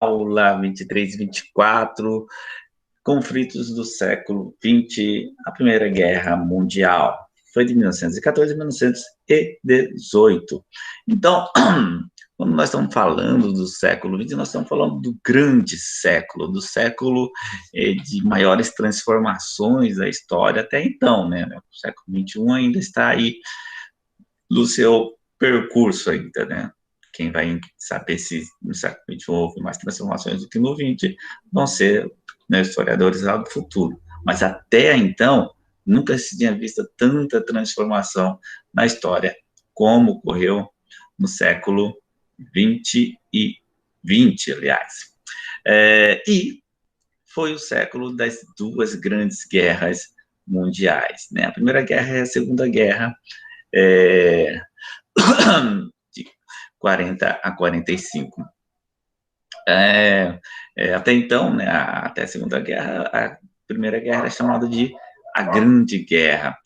aula 23 e 24, conflitos do século XX, a Primeira Guerra Mundial. Foi de 1914 a 1918. Então, quando nós estamos falando do século XX, nós estamos falando do grande século, do século de maiores transformações da história até então, né? O século XXI ainda está aí no seu percurso ainda, né? Quem vai saber se no século XXI houve mais transformações do que no XX vão ser, né, historiadores lá do futuro. Mas até então, nunca se tinha visto tanta transformação na história como ocorreu no século XX, aliás. E foi o século das duas grandes guerras mundiais, né? A Primeira Guerra e a Segunda Guerra, é, de 40 a 45. Até então, né, até a Segunda Guerra, a Primeira Guerra era chamada de a Grande Guerra.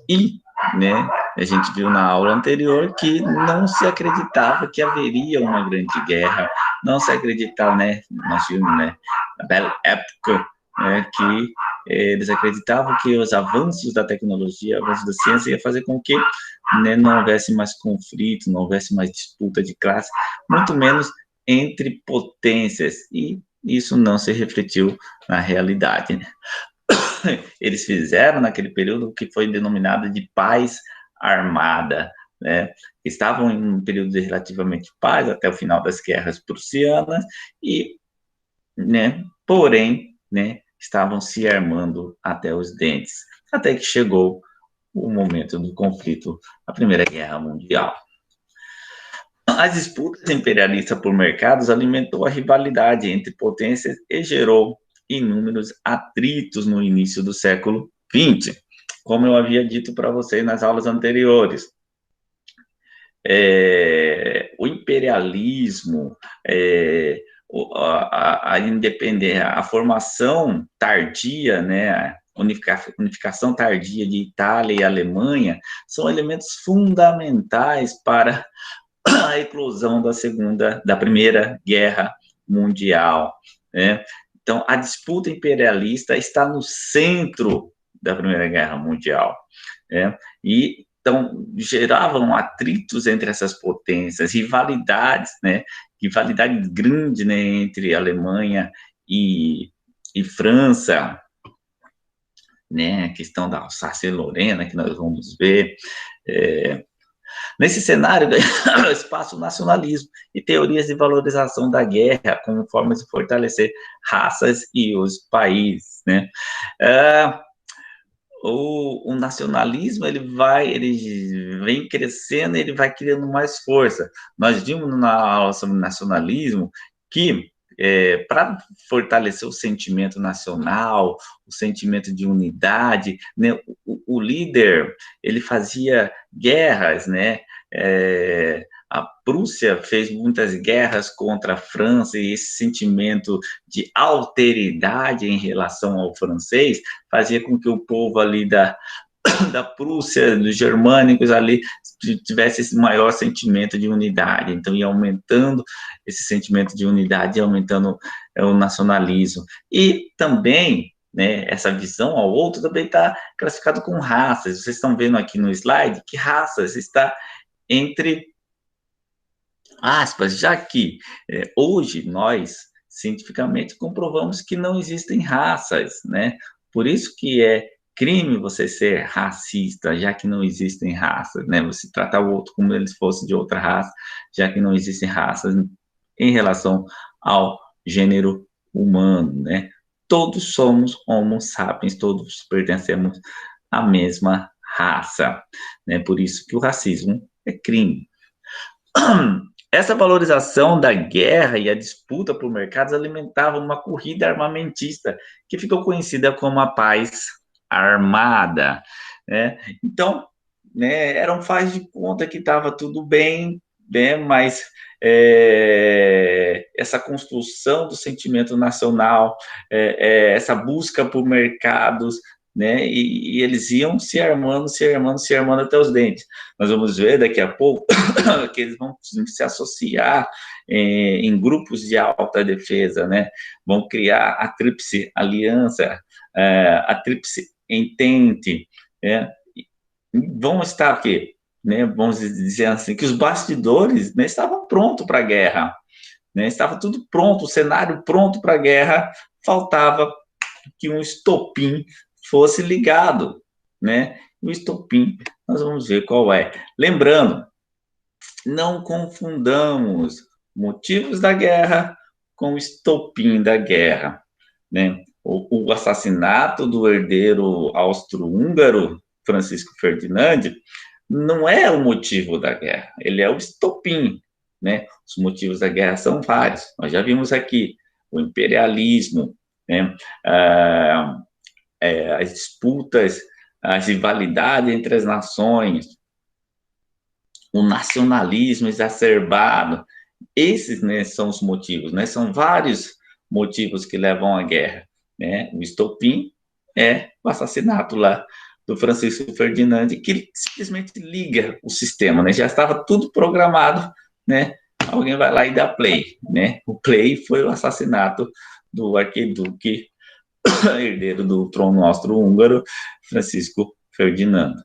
E, né, a gente viu na aula anterior que não se acreditava que haveria uma grande guerra, não se acreditava, né, nós vimos, né, na Belle Époque, né, que eles acreditavam que os avanços da tecnologia, avanços da ciência, ia fazer com que, né, não houvesse mais conflito, não houvesse mais disputa de classe, muito menos entre potências, e isso não se refletiu na realidade, né? Eles fizeram naquele período o que foi denominado de paz armada, né? Estavam em um período de relativamente paz até o final das guerras prussianas e, né, porém, né, estavam se armando até os dentes, até que chegou o momento do conflito, a Primeira Guerra Mundial. As disputas imperialistas por mercados alimentou a rivalidade entre potências e gerou inúmeros atritos no início do século XX, como eu havia dito para vocês nas aulas anteriores. O imperialismo, a independência, a formação tardia, né, a unificação tardia de Itália e Alemanha, são elementos fundamentais para a eclosão da Primeira Guerra Mundial, né? Então, a disputa imperialista está no centro da Primeira Guerra Mundial, né? E então geravam atritos entre essas potências, rivalidades, né? Rivalidade grande, né, entre Alemanha e França, né? A questão da Alsácia e Lorena, que nós vamos ver. Nesse cenário, ganha espaço o nacionalismo e teorias de valorização da guerra como formas de fortalecer raças e os países, né? O nacionalismo ele vem crescendo, ele vai criando mais força. Nós vimos na aula sobre nacionalismo que para fortalecer o sentimento nacional, o sentimento de unidade, né, o líder ele fazia guerras, né? A Prússia fez muitas guerras contra a França e esse sentimento de alteridade em relação ao francês fazia com que o povo ali da Prússia, dos germânicos ali, tivesse esse maior sentimento de unidade. Então, ia aumentando esse sentimento de unidade, ia aumentando o nacionalismo. E também, né, essa visão ao outro também está classificado com raças. Vocês estão vendo aqui no slide que raças está entre aspas, já que hoje nós cientificamente comprovamos que não existem raças, né? Por isso que é crime você ser racista, já que não existem raças, né? Você tratar o outro como ele fosse de outra raça, já que não existem raças em relação ao gênero humano, né? Todos somos Homo sapiens, todos pertencemos à mesma raça, né? Por isso que o racismo é crime. Essa valorização da guerra e a disputa por mercados alimentava uma corrida armamentista que ficou conhecida como a paz armada, né? Então, né, era um faz de conta que estava tudo bem, né, mas essa construção do sentimento nacional, essa busca por mercados, né? E eles iam se armando, se armando, se armando até os dentes. Nós vamos ver daqui a pouco que eles vão se associar em grupos de alta defesa, né? Vão criar a Tríplice Aliança, a Tríplice Entente, né? Vão estar aqui, né? Vamos dizer assim, que os bastidores, né, estavam prontos para a guerra, né? Estava tudo pronto, o cenário pronto para a guerra, faltava que um estopim fosse ligado, né? O estopim, nós vamos ver qual é. Lembrando, não confundamos motivos da guerra com o estopim da guerra, né? O assassinato do herdeiro austro-húngaro, Francisco Ferdinand, não é o motivo da guerra, ele é o estopim, né? Os motivos da guerra são vários. Nós já vimos aqui o imperialismo, né? As disputas, as rivalidades entre as nações, o nacionalismo exacerbado. Esses, né, são os motivos, né? São vários motivos que levam à guerra, né? O estopim é o assassinato lá do Francisco Ferdinand, que simplesmente liga o sistema, né? Já estava tudo programado, né? Alguém vai lá e dá play, né? O play foi o assassinato do arquiduque herdeiro do trono austro-húngaro, Francisco Ferdinando.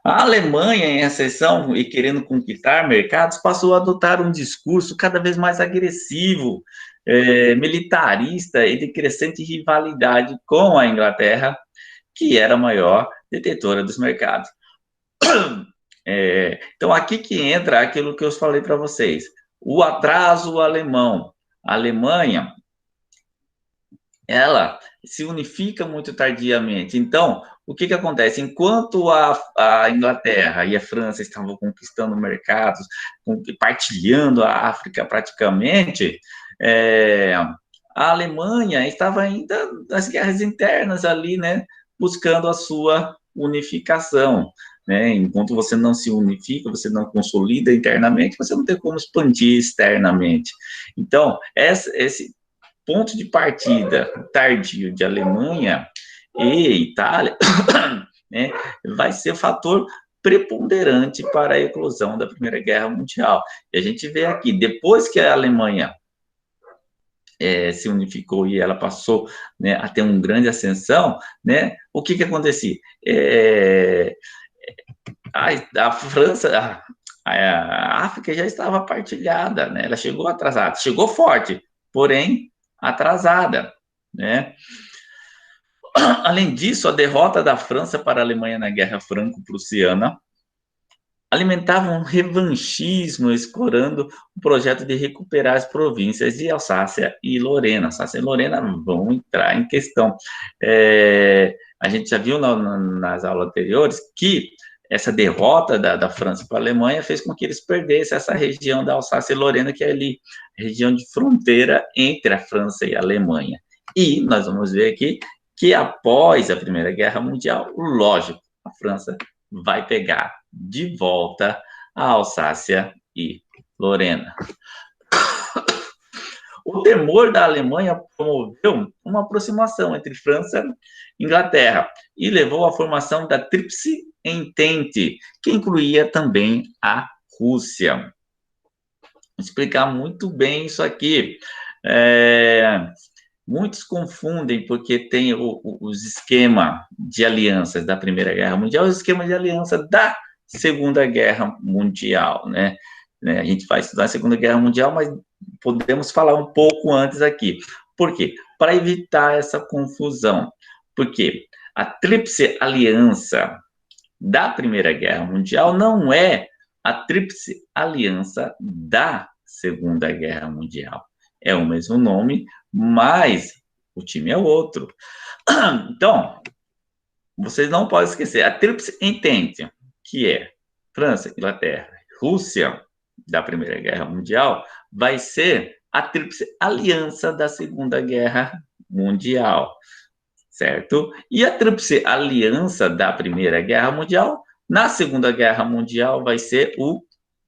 A Alemanha, em ascensão e querendo conquistar mercados, passou a adotar um discurso cada vez mais agressivo, militarista e de crescente rivalidade com a Inglaterra, que era a maior detentora dos mercados. Então, aqui que entra aquilo que eu falei para vocês, o atraso alemão. A Alemanha, ela se unifica muito tardiamente. Então, o que acontece? Enquanto a Inglaterra e a França estavam conquistando mercados, partilhando a África praticamente, a Alemanha estava ainda nas guerras internas ali, né, buscando a sua unificação. Né? Enquanto você não se unifica, você não consolida internamente, você não tem como expandir externamente. Então, esse ponto de partida tardio de Alemanha e Itália, né, vai ser fator preponderante para a eclosão da Primeira Guerra Mundial. E a gente vê aqui, depois que a Alemanha se unificou e ela passou, né, a ter uma grande ascensão, né, o que acontecia? A França, a África já estava partilhada, né, ela chegou atrasada, chegou forte, porém atrasada, né? Além disso, a derrota da França para a Alemanha na Guerra Franco-Prussiana alimentava um revanchismo, escorando o projeto de recuperar as províncias de Alsácia e Lorena. Alsácia e Lorena vão entrar em questão. A gente já viu nas aulas anteriores que essa derrota da França para a Alemanha fez com que eles perdessem essa região da Alsácia e Lorena, que é ali, região de fronteira entre a França e a Alemanha. E nós vamos ver aqui que após a Primeira Guerra Mundial, lógico, a França vai pegar de volta a Alsácia e Lorena. O temor da Alemanha promoveu uma aproximação entre França e Inglaterra e levou à formação da Tríplice Entente, que incluía também a Rússia. Vou explicar muito bem isso aqui. Muitos confundem porque tem os esquemas de alianças da Primeira Guerra Mundial e os esquemas de aliança da Segunda Guerra Mundial, né? A gente vai estudar a Segunda Guerra Mundial, mas podemos falar um pouco antes aqui. Por quê? Para evitar essa confusão. Porque a Tríplice Aliança da Primeira Guerra Mundial não é a Tríplice Aliança da Segunda Guerra Mundial. É o mesmo nome, mas o time é outro. Então, vocês não podem esquecer, a Tríplice Entente, que é França, Inglaterra, Rússia, da Primeira Guerra Mundial, vai ser a Tríplice Aliança da Segunda Guerra Mundial, certo? E a Tríplice Aliança da Primeira Guerra Mundial, na Segunda Guerra Mundial, vai ser o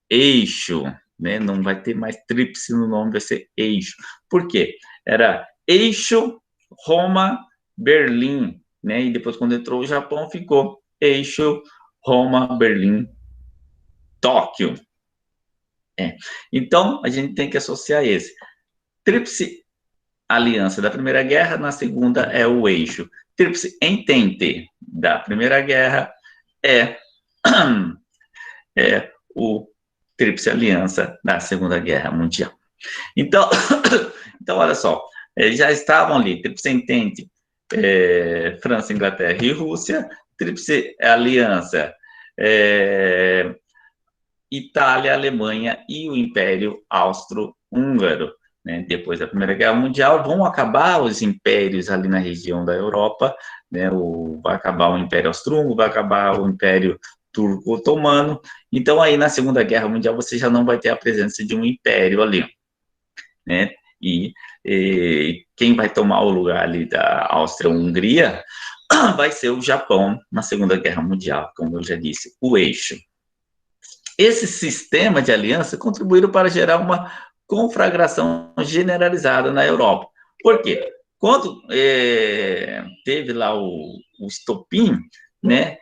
Eixo, né? Não vai ter mais tríplice no nome, vai ser Eixo. Por quê? Era Eixo, Roma, Berlim, né? E depois, quando entrou o Japão, ficou eixo Roma, Berlim, Tóquio. Então, a gente tem que associar esse. Tríplice aliança da Primeira Guerra, na segunda é o eixo. Tríplice entente da Primeira Guerra é, o Tríplice Aliança da Segunda Guerra Mundial. Então, olha só, já estavam ali, Tríplice Entente, França, Inglaterra e Rússia, Tríplice Aliança, Itália, Alemanha e o Império Austro-Húngaro. Né? Depois da Primeira Guerra Mundial, vão acabar os impérios ali na região da Europa, né? Vai acabar o Império Austro-Húngaro, vai acabar o Império Turco-Otomano. Então, aí na Segunda Guerra Mundial, você já não vai ter a presença de um império ali. Né? E quem vai tomar o lugar ali da Áustria-Hungria vai ser o Japão na Segunda Guerra Mundial, como eu já disse, o eixo. Esse sistema de aliança contribuíram para gerar uma conflagração generalizada na Europa. Por quê? Quando teve lá o estopim, né,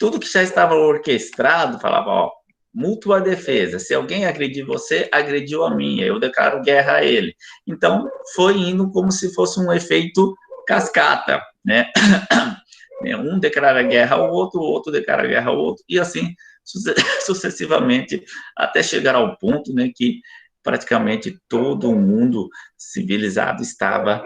tudo que já estava orquestrado falava, ó, mútua defesa, se alguém agredir você, agrediu a mim, eu declaro guerra a ele. Então, foi indo como se fosse um efeito cascata, né? Um declara guerra ao outro, o outro declara guerra ao outro, e assim sucessivamente, até chegar ao ponto, né, que praticamente todo o mundo civilizado estava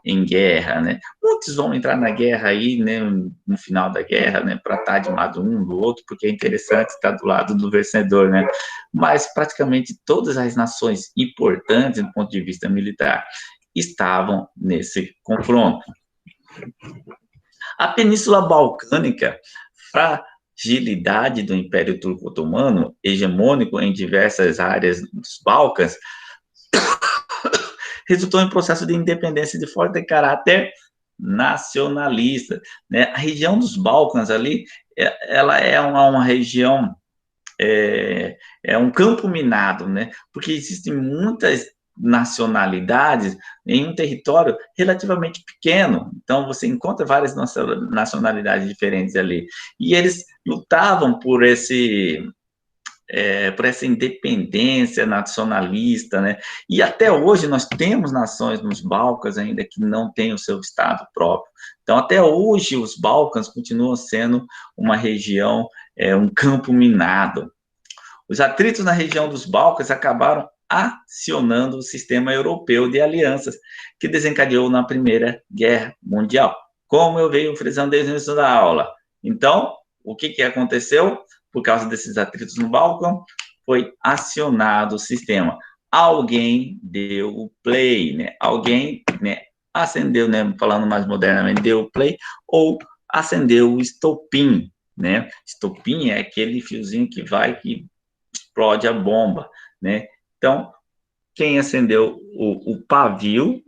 em guerra, né? Muitos vão entrar na guerra aí, né, no final da guerra, né, para estar de lado um do outro, porque é interessante estar do lado do vencedor, né? Mas praticamente todas as nações importantes do ponto de vista militar estavam nesse confronto. A Península Balcânica, fragilidade do Império Turco-Otomano, hegemônico em diversas áreas dos Balcãs, resultou em processo de independência de forte caráter nacionalista. Né? A região dos Balcãs ali, ela é uma região, é um campo minado, né? Porque existem muitas nacionalidades em um território relativamente pequeno. Então, você encontra várias nacionalidades diferentes ali. E eles lutavam por essa independência nacionalista, né? E até hoje nós temos nações nos Balcãs ainda que não têm o seu Estado próprio. Então, até hoje, os Balcãs continuam sendo uma região, um campo minado. Os atritos na região dos Balcãs acabaram acionando o sistema europeu de alianças, que desencadeou na Primeira Guerra Mundial, como eu venho frisando desde o início da aula. Então, o que aconteceu? Por causa desses atritos no Balcão, foi acionado o sistema. Alguém deu o play, né? Alguém, né, acendeu, né, falando mais modernamente, deu o play, ou acendeu o estopim, né? Estopim é aquele fiozinho que explode a bomba, né? Então, quem acendeu o pavio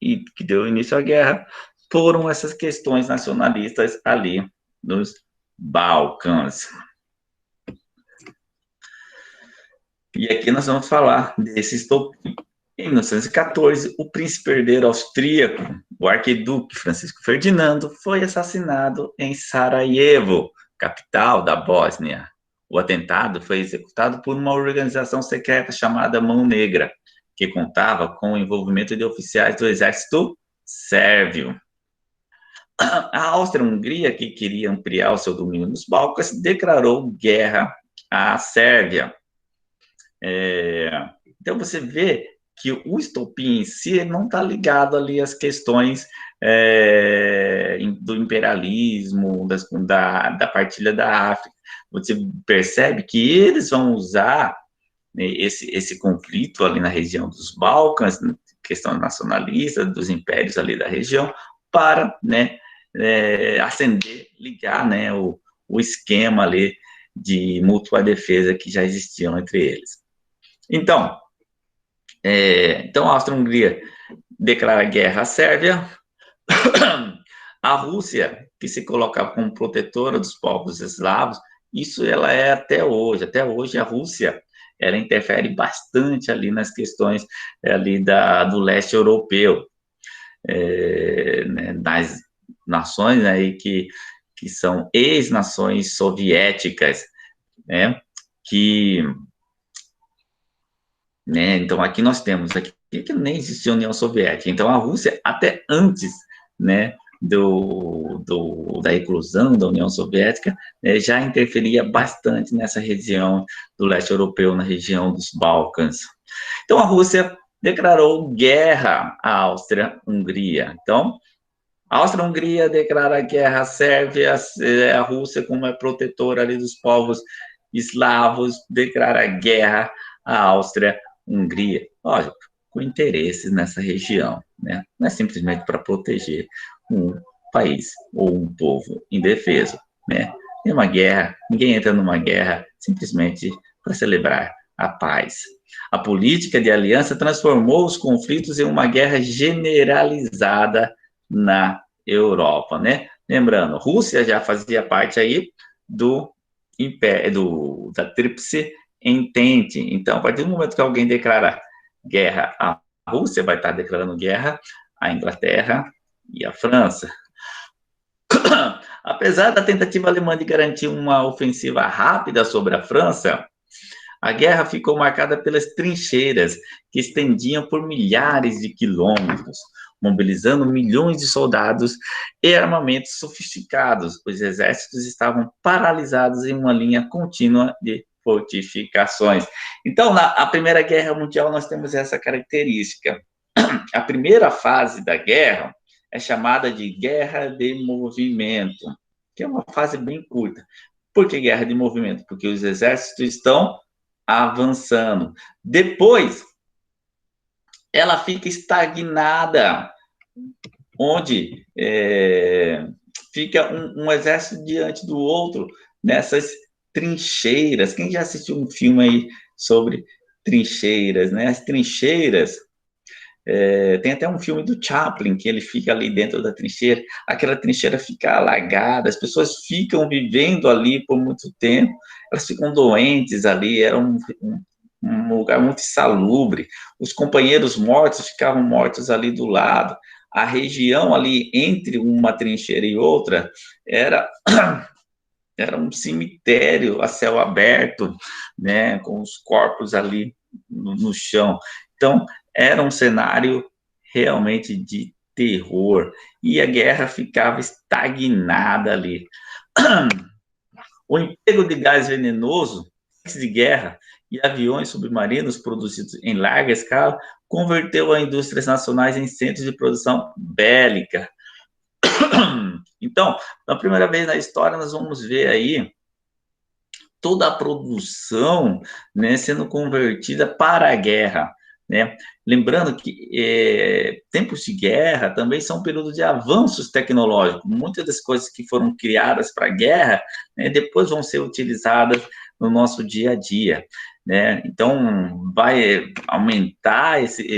e que deu início à guerra foram essas questões nacionalistas ali nos Balcãs. E aqui nós vamos falar desse estopim. Em 1914, o príncipe herdeiro austríaco, o arquiduque Francisco Ferdinando, foi assassinado em Sarajevo, capital da Bósnia. O atentado foi executado por uma organização secreta chamada Mão Negra, que contava com o envolvimento de oficiais do exército sérvio. A Áustria-Hungria, que queria ampliar o seu domínio nos Balcãs, declarou guerra à Sérvia. Então, você vê que o estopim em si não está ligado ali às questões do imperialismo, da partilha da África. Você percebe que eles vão usar, né, esse conflito ali na região dos Balcãs, questão nacionalista, dos impérios ali da região, para, né, acender, ligar, né, o esquema ali de mútua defesa que já existiam entre eles. Então, a Áustria-Hungria declara guerra à Sérvia. A Rússia, que se colocava como protetora dos povos eslavos, isso ela é até hoje. Até hoje a Rússia, ela interfere bastante ali nas questões ali do leste europeu, né, nações aí que são ex-nações soviéticas, né? Que, né? Então, aqui nós temos aqui que nem existia União Soviética. Então, a Rússia, até antes, né, da eclosão da União Soviética, né, já interferia bastante nessa região do leste europeu, na região dos Balcãs. Então, a Rússia declarou guerra à Áustria-Hungria. Então, a Áustria-Hungria declara guerra à Sérvia, a Rússia, como é protetora ali dos povos eslavos, declara guerra à Áustria-Hungria. Lógico, com interesses nessa região, né? Não é simplesmente para proteger um país ou um povo indefeso, né? É uma guerra, ninguém entra numa guerra simplesmente para celebrar a paz. A política de aliança transformou os conflitos em uma guerra generalizada na Europa, né? Lembrando, Rússia já fazia parte aí do império, da Tríplice Entente. Então, a partir do momento que alguém declara guerra à Rússia, vai estar declarando guerra à Inglaterra e à França. Apesar da tentativa alemã de garantir uma ofensiva rápida sobre a França, a guerra ficou marcada pelas trincheiras, que estendiam por milhares de quilômetros, mobilizando milhões de soldados e armamentos sofisticados. Os exércitos estavam paralisados em uma linha contínua de fortificações. Então, na Primeira Guerra Mundial, nós temos essa característica. A primeira fase da guerra é chamada de guerra de movimento, que é uma fase bem curta. Por que guerra de movimento? Porque os exércitos estão avançando. Depois, ela fica estagnada, onde fica um exército diante do outro, nessas trincheiras. Quem já assistiu um filme aí sobre trincheiras, né? As trincheiras, tem até um filme do Chaplin, que ele fica ali dentro da trincheira, aquela trincheira fica alagada, as pessoas ficam vivendo ali por muito tempo, elas ficam doentes ali, era um lugar muito insalubre, os companheiros mortos ficavam mortos ali do lado, a região ali entre uma trincheira e outra era um cemitério a céu aberto, né, com os corpos ali no chão. Então, era um cenário realmente de terror, e a guerra ficava estagnada ali. O emprego de gás venenoso, antes de guerra, e aviões submarinos produzidos em larga escala, converteu as indústrias nacionais em centros de produção bélica. Então, pela primeira vez na história, nós vamos ver aí toda a produção, né, sendo convertida para a guerra, né? Lembrando que tempos de guerra também são um período de avanços tecnológicos. Muitas das coisas que foram criadas para a guerra, né, depois vão ser utilizadas no nosso dia a dia, né? Então, vai aumentar essa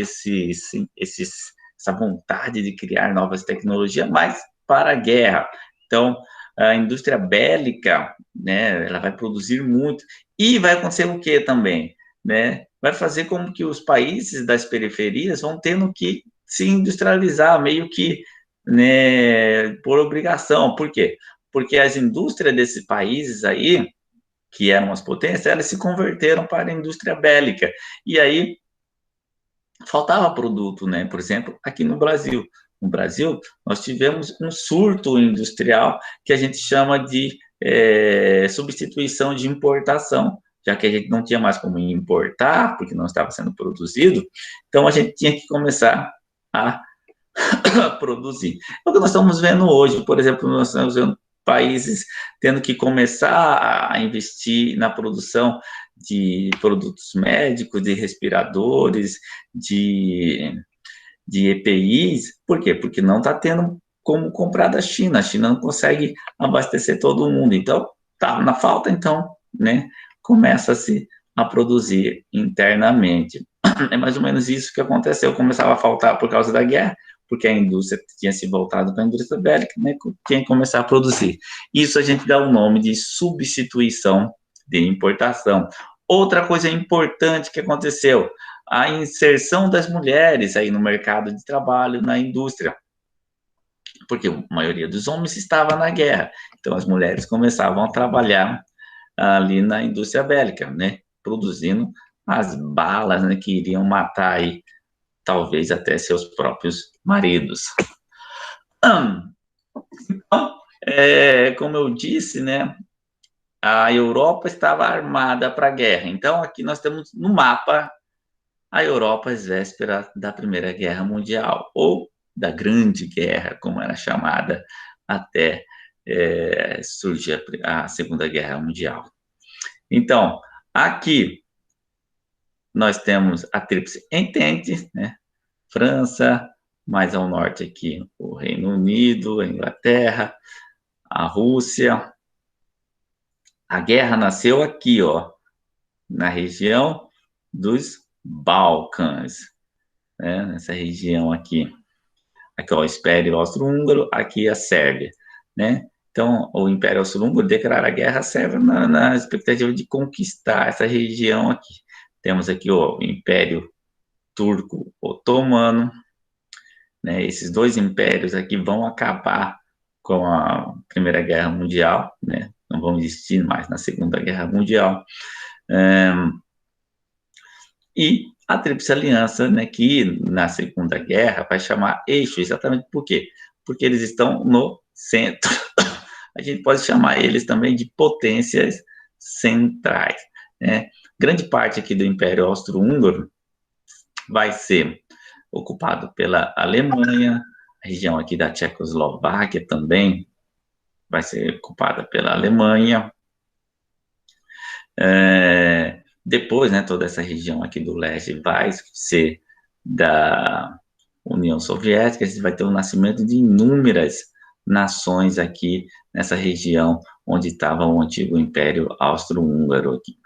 vontade de criar novas tecnologias, mas para a guerra. Então, a indústria bélica, né, ela vai produzir muito, e vai acontecer o que também, né? Vai fazer com que os países das periferias vão tendo que se industrializar, meio que, né, por obrigação. Por quê? Porque as indústrias desses países aí, que eram as potências, elas se converteram para a indústria bélica, e aí faltava produto, né? Por exemplo, aqui no Brasil. No Brasil, nós tivemos um surto industrial que a gente chama de substituição de importação, já que a gente não tinha mais como importar, porque não estava sendo produzido, então a gente tinha que começar a produzir. É o que nós estamos vendo hoje, por exemplo, nós estamos vendo países tendo que começar a investir na produção de produtos médicos, de respiradores, de EPIs. Por quê? Porque não está tendo como comprar da China. A China não consegue abastecer todo mundo. Então, tá na falta, então, né, começa-se a produzir internamente. É mais ou menos isso que aconteceu. Começava a faltar por causa da guerra, porque a indústria tinha se voltado para a indústria bélica, né, tinha que começar a produzir. Isso a gente dá o nome de substituição de importação. Outra coisa importante que aconteceu, a inserção das mulheres aí no mercado de trabalho, na indústria. porque a maioria dos homens estava na guerra. Então, as mulheres começavam a trabalhar ali na indústria bélica, né? Produzindo as balas, né, que iriam matar aí, talvez até seus próprios maridos. Então, como eu disse, né, a Europa estava armada para a guerra. Então, aqui nós temos no mapa a Europa às vésperas da Primeira Guerra Mundial, ou da Grande Guerra, como era chamada, até surgir a Segunda Guerra Mundial. Então, aqui nós temos a Tríplice Entente, né? França, mais ao norte aqui o Reino Unido, a Inglaterra, a Rússia. A guerra nasceu aqui, ó, na região dos Balcãs, né? Nessa região aqui. Aqui, ó, o Império Austro-Húngaro, aqui a Sérvia, né? Então, o Império Austro-Húngaro declara a guerra à Sérvia na expectativa de conquistar essa região aqui. Temos aqui, ó, o Império Turco-Otomano, né? Esses dois impérios aqui vão acabar com a Primeira Guerra Mundial, né? Não vão existir mais na Segunda Guerra Mundial. E a Tríplice Aliança, né, que na Segunda Guerra vai chamar eixo, exatamente por quê? Porque eles estão no centro. A gente pode chamar eles também de potências centrais, né? Grande parte aqui do Império Austro-Húngaro vai ser ocupado pela Alemanha, a região aqui da Tchecoslováquia também vai ser ocupada pela Alemanha. Depois, né, toda essa região aqui do leste vai ser da União Soviética, a gente vai ter o nascimento de inúmeras nações aqui nessa região onde estava o antigo Império Austro-Húngaro aqui.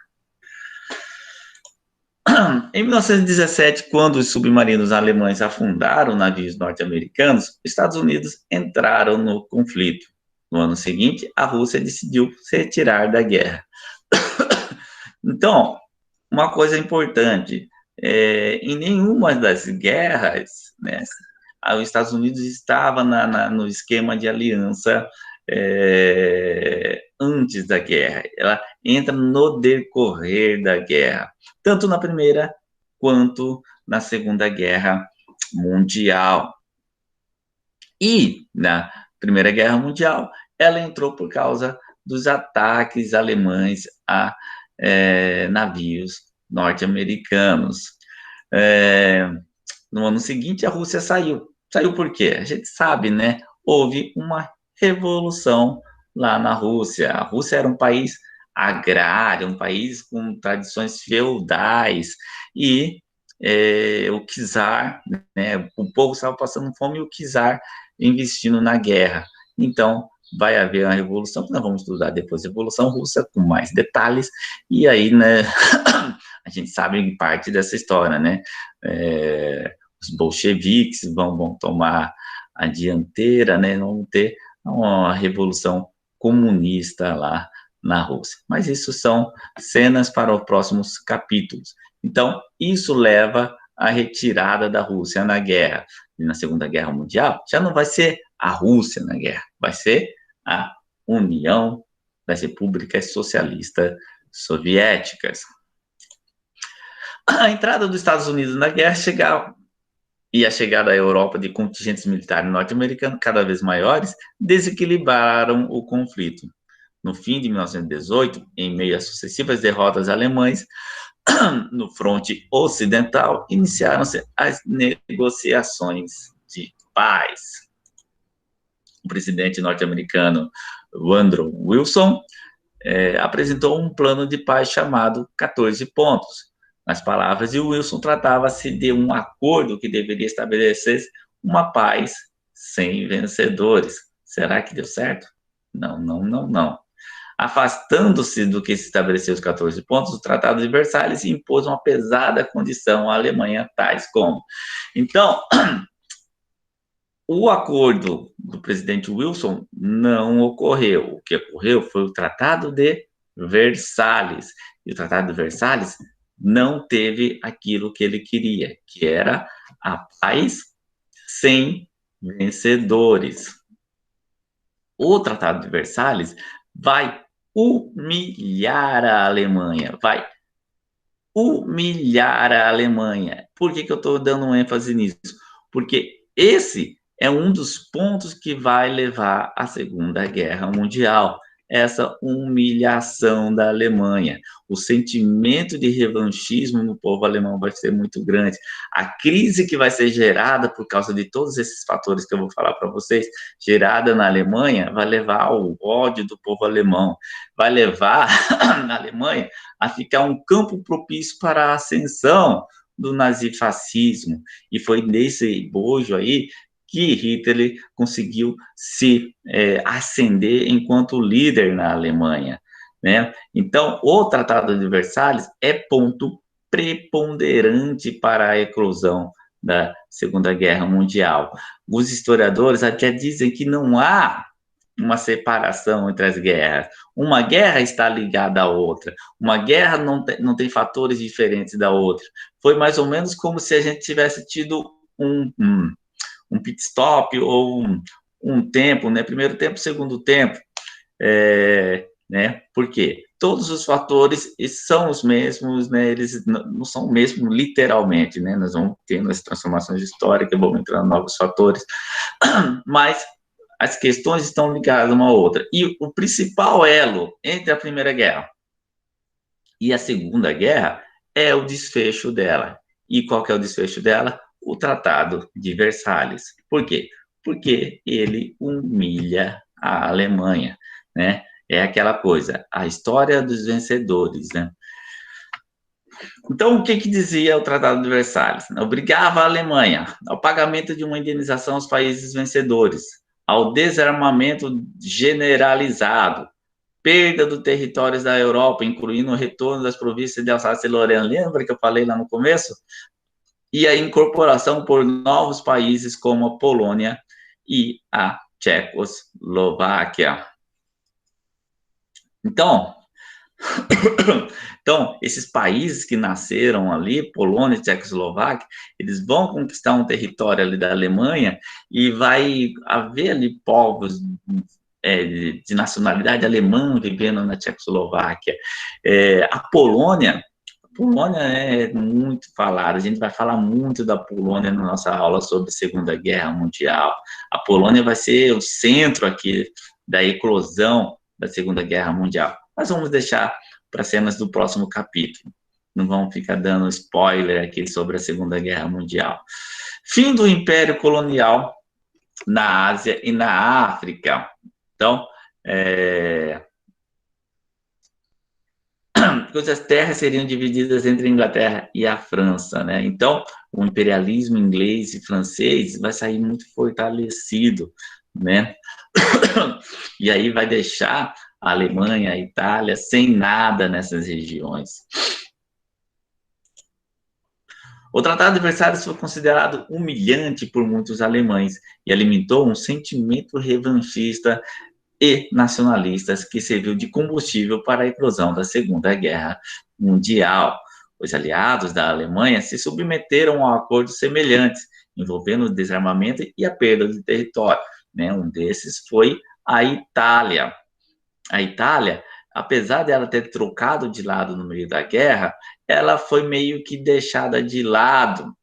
Em 1917, quando os submarinos alemães afundaram navios norte-americanos, os Estados Unidos entraram no conflito. No ano seguinte, a Rússia decidiu se retirar da guerra. Então, uma coisa importante, em nenhuma das guerras, né, os Estados Unidos estava no esquema de aliança antes da guerra. Ela entra no decorrer da guerra, tanto na Primeira quanto na Segunda Guerra Mundial. E na Primeira Guerra Mundial, ela entrou por causa dos ataques alemães a navios norte-americanos. No ano seguinte, a Rússia saiu. Saiu por quê? A gente sabe, né? Houve uma revolução lá na Rússia. A Rússia era um país agrário, um país com tradições feudais, e o czar, né, o povo estava passando fome e o czar investindo na guerra. Então, vai haver uma revolução, que nós vamos estudar depois, a Revolução Russa, com mais detalhes, e aí, né, a gente sabe parte dessa história, né, os bolcheviques vão tomar a dianteira, né, vão ter uma revolução comunista lá na Rússia. Mas isso são cenas para os próximos capítulos. Então, isso leva à retirada da Rússia na guerra. E na Segunda Guerra Mundial, já não vai ser a Rússia na guerra, vai ser a União das Repúblicas Socialistas Soviéticas. A entrada dos Estados Unidos na guerra e a chegada à Europa de contingentes militares norte-americanos cada vez maiores desequilibraram o conflito. No fim de 1918, em meio às sucessivas derrotas alemãs no fronte ocidental, iniciaram-se as negociações de paz. O presidente norte-americano Woodrow Wilson apresentou um plano de paz chamado 14 pontos. Nas palavras de Wilson, tratava-se de um acordo que deveria estabelecer uma paz sem vencedores. Será que deu certo? Não. Afastando-se do que se estabeleceu os 14 pontos, o Tratado de Versalhes impôs uma pesada condição à Alemanha, tais como... Então, o acordo do presidente Wilson não ocorreu. O que ocorreu foi o Tratado de Versalhes. E o Tratado de Versalhes não teve aquilo que ele queria, que era a paz sem vencedores. o Tratado de Versalhes vai humilhar a Alemanha, vai humilhar a Alemanha. Por que eu estou dando um ênfase nisso? Porque esse é um dos pontos que vai levar à Segunda Guerra Mundial. Essa humilhação da Alemanha. O sentimento de revanchismo no povo alemão vai ser muito grande. A crise que vai ser gerada por causa de todos esses fatores que eu vou falar para vocês, gerada na Alemanha, vai levar ao ódio do povo alemão. Vai levar na Alemanha a ficar um campo propício para a ascensão do nazifascismo. E foi nesse bojo aí que Hitler conseguiu se ascender enquanto líder na Alemanha, né? Então, o Tratado de Versalhes é ponto preponderante para a eclosão da Segunda Guerra Mundial. Os historiadores até dizem que não há uma separação entre as guerras. Uma guerra está ligada à outra. Uma guerra não tem fatores diferentes da outra. Foi mais ou menos como se a gente tivesse tido um pit stop ou um tempo, né? Primeiro tempo, segundo tempo. Né? Por quê? Todos os fatores são os mesmos, né? Eles não são o mesmo literalmente, né? Nós vamos tendo as transformações históricas, vamos entrando novos fatores, mas as questões estão ligadas uma à outra. E o principal elo entre a Primeira Guerra e a Segunda Guerra é o desfecho dela. E qual que é o desfecho dela? O Tratado de Versalhes. Por quê? Porque ele humilha a Alemanha, né? É aquela coisa, a história dos vencedores, né? Então, o que dizia o Tratado de Versalhes? Obrigava a Alemanha ao pagamento de uma indenização aos países vencedores, ao desarmamento generalizado, perda dos territórios da Europa, incluindo o retorno das províncias de Alsácia e Lorena. Lembra que eu falei lá no começo? E a incorporação por novos países como a Polônia e a Tchecoslováquia. Então, esses países que nasceram ali, Polônia e Tchecoslováquia, eles vão conquistar um território ali da Alemanha e vai haver ali povos de nacionalidade alemã vivendo na Tchecoslováquia. A Polônia é muito falada, a gente vai falar muito da Polônia na nossa aula sobre Segunda Guerra Mundial. A Polônia vai ser o centro aqui da eclosão da Segunda Guerra Mundial. Mas vamos deixar para cenas do próximo capítulo. Não vamos ficar dando spoiler aqui sobre a Segunda Guerra Mundial. Fim do Império Colonial na Ásia e na África. Então, as terras seriam divididas entre a Inglaterra e a França, né? Então, o imperialismo inglês e francês vai sair muito fortalecido, né? E aí vai deixar a Alemanha, a Itália sem nada nessas regiões. O Tratado de Versalhes foi considerado humilhante por muitos alemães e alimentou um sentimento revanchista e nacionalistas que serviu de combustível para a eclosão da Segunda Guerra Mundial. Os aliados da Alemanha se submeteram a acordos semelhantes, envolvendo o desarmamento e a perda de território, né? Um desses foi a Itália. A Itália, apesar dela ter trocado de lado no meio da guerra, ela foi meio que deixada de lado.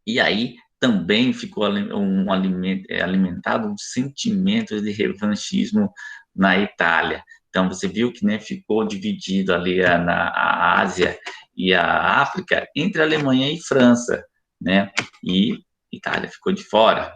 E aí também ficou alimentado um sentimento de revanchismo na Itália. Então, você viu que, né, ficou dividido ali a Ásia e a África entre a Alemanha e França, né? E Itália ficou de fora.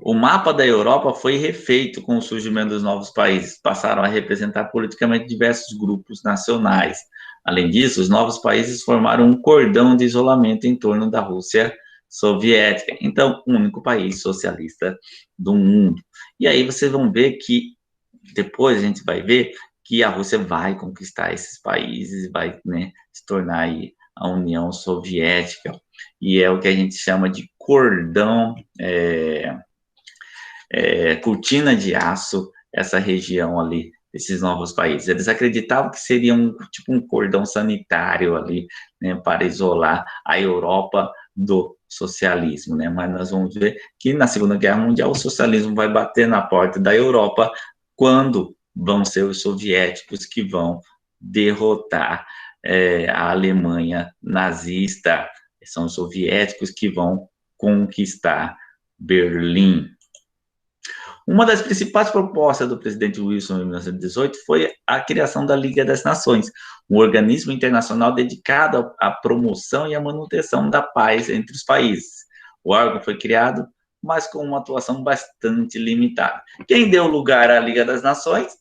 O mapa da Europa foi refeito com o surgimento dos novos países, passaram a representar politicamente diversos grupos nacionais. Além disso, os novos países formaram um cordão de isolamento em torno da Rússia soviética, então, o único país socialista do mundo. E aí vocês vão ver que, depois a gente vai ver que a Rússia vai conquistar esses países, vai, né, se tornar aí a União Soviética, e é o que a gente chama de cordão, cortina de aço, essa região ali, esses novos países. Eles acreditavam que seria tipo um cordão sanitário ali, né, para isolar a Europa do socialismo, né? Mas nós vamos ver que na Segunda Guerra Mundial o socialismo vai bater na porta da Europa quando vão ser os soviéticos que vão derrotar a Alemanha nazista. São os soviéticos que vão conquistar Berlim. Uma das principais propostas do presidente Wilson em 1918 foi a criação da Liga das Nações, um organismo internacional dedicado à promoção e à manutenção da paz entre os países. O órgão foi criado, mas com uma atuação bastante limitada. Quem deu lugar à Liga das Nações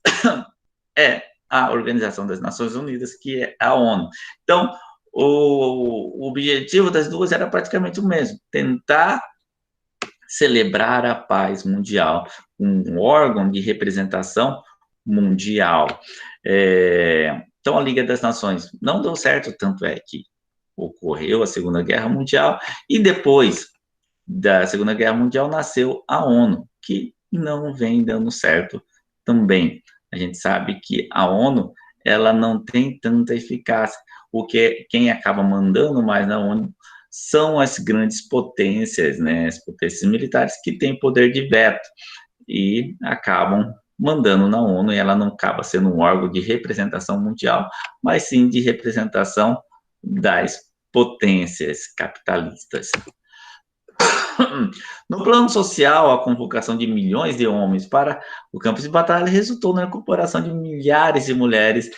é a Organização das Nações Unidas, que é a ONU. Então, o objetivo das duas era praticamente o mesmo: tentar celebrar a paz mundial, um órgão de representação mundial. Então, a Liga das Nações não deu certo, tanto é que ocorreu a Segunda Guerra Mundial, e depois da Segunda Guerra Mundial nasceu a ONU, que não vem dando certo também. A gente sabe que a ONU, ela não tem tanta eficácia, porque quem acaba mandando mais na ONU são as grandes potências, né, as potências militares que têm poder de veto e acabam mandando na ONU, e ela não acaba sendo um órgão de representação mundial, mas sim de representação das potências capitalistas. No plano social, a convocação de milhões de homens para o campo de batalha resultou na incorporação de milhares de mulheres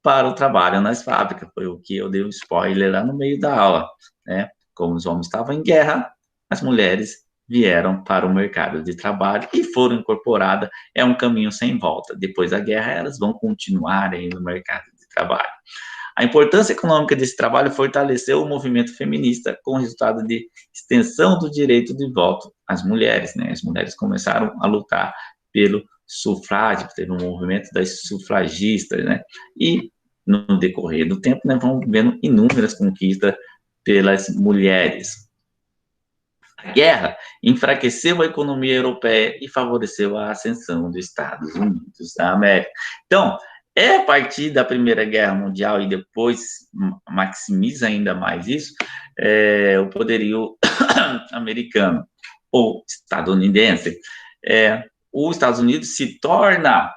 para o trabalho nas fábricas. Foi o que eu dei um spoiler lá no meio da aula, né? Como os homens estavam em guerra, as mulheres vieram para o mercado de trabalho e foram incorporadas. É um caminho sem volta. Depois da guerra, elas vão continuar aí no mercado de trabalho. A importância econômica desse trabalho fortaleceu o movimento feminista, com o resultado de extensão do direito de voto às mulheres, né? As mulheres começaram a lutar pelo sufrágio, teve um movimento das sufragistas, né? E no decorrer do tempo, né, vamos vendo inúmeras conquistas pelas mulheres. A guerra enfraqueceu a economia europeia e favoreceu a ascensão dos Estados Unidos da América. Então, a partir da Primeira Guerra Mundial, e depois maximiza ainda mais isso, o poderio americano ou estadunidense. Os Estados Unidos se torna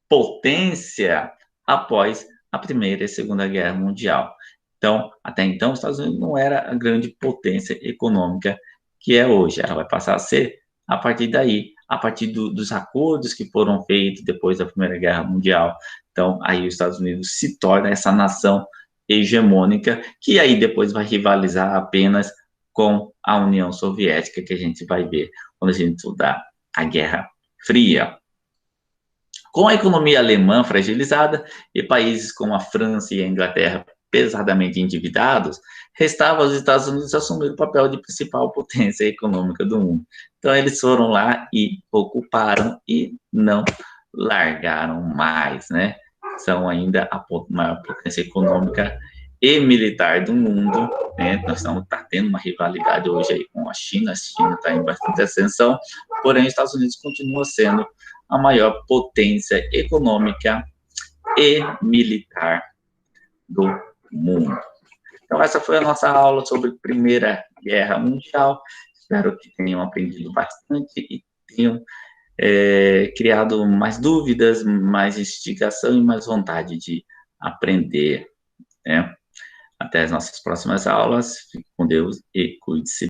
potência após a Primeira e a Segunda Guerra Mundial. Então, até então, os Estados Unidos não era a grande potência econômica que é hoje. Ela vai passar a ser a partir daí, a partir dos acordos que foram feitos depois da Primeira Guerra Mundial. Então, aí os Estados Unidos se torna essa nação hegemônica, que aí depois vai rivalizar apenas com a União Soviética, que a gente vai ver quando a gente estudar a Guerra Fria. Com a economia alemã fragilizada e países como a França e a Inglaterra pesadamente endividados, restava aos Estados Unidos assumir o papel de principal potência econômica do mundo. Então, eles foram lá e ocuparam e não largaram mais, né? São ainda a maior potência econômica e militar do mundo, né? Nós estamos tendo uma rivalidade hoje aí com a China está em bastante ascensão, porém, os Estados Unidos continua sendo a maior potência econômica e militar do mundo. Então, essa foi a nossa aula sobre Primeira Guerra Mundial. Espero que tenham aprendido bastante e tenham criado mais dúvidas, mais instigação e mais vontade de aprender, né? Até as nossas próximas aulas. Fique com Deus e cuide-se.